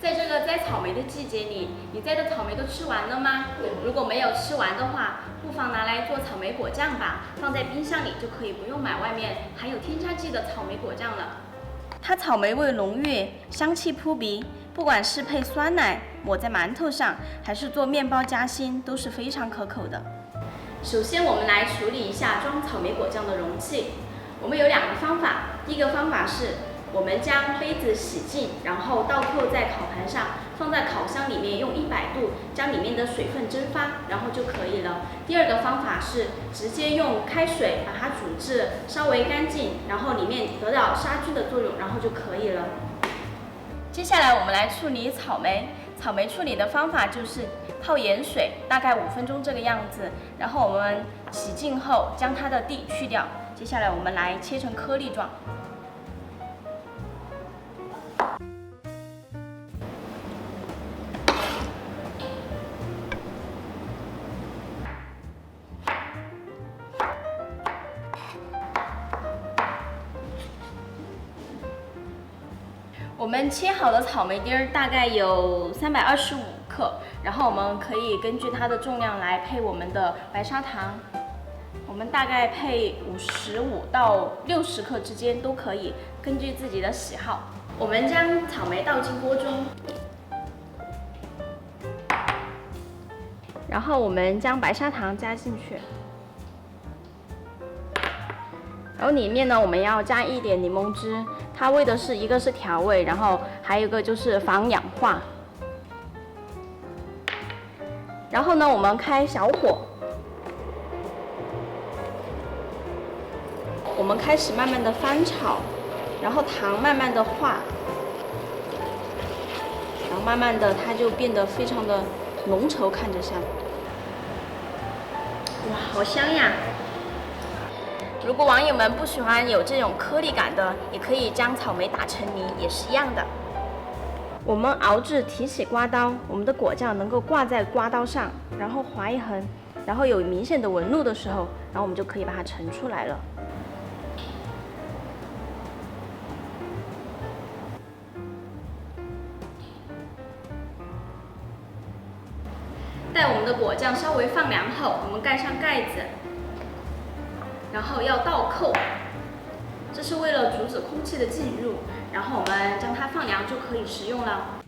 在这个摘草莓的季节里，你摘的草莓都吃完了吗？如果没有吃完的话，不妨拿来做草莓果酱吧，放在冰箱里就可以不用买外面含有添加剂的草莓果酱了。它草莓味浓郁，香气扑鼻，不管是配酸奶、抹在馒头上，还是做面包夹心，都是非常可口的。首先，我们来处理一下装草莓果酱的容器。我们有2个方法，第一个方法是我们将杯子洗净，然后倒扣在烤盘上，放在烤箱里面用100度将里面的水分蒸发，然后就可以了。第二个方法是直接用开水把它煮至稍微干净，然后里面得到杀菌的作用，然后就可以了。接下来我们来处理草莓。草莓处理的方法就是泡盐水，大概5分钟这个样子，然后我们洗净后将它的蒂去掉。接下来我们来切成颗粒状。我们切好的草莓丁儿大概有325克，然后我们可以根据它的重量来配我们的白砂糖。我们大概配55到60克之间都可以，根据自己的喜好。我们将草莓倒进锅中，然后我们将白砂糖加进去，然后里面呢我们要加一点柠檬汁，它为的是一个是调味，然后还有一个就是防氧化。然后呢我们开小火。我们开始慢慢的翻炒，然后糖慢慢的化，然后慢慢的它就变得非常的浓稠，看着像。哇，好香呀！如果网友们不喜欢有这种颗粒感的，也可以将草莓打成泥，也是一样的。我们熬至提起刮刀，我们的果酱能够挂在刮刀上，然后划一横，然后有明显的纹路的时候，然后我们就可以把它盛出来了。待我们的果酱稍微放凉后，我们盖上盖子，然后要倒扣，这是为了阻止空气的进入，然后我们将它放凉就可以食用了。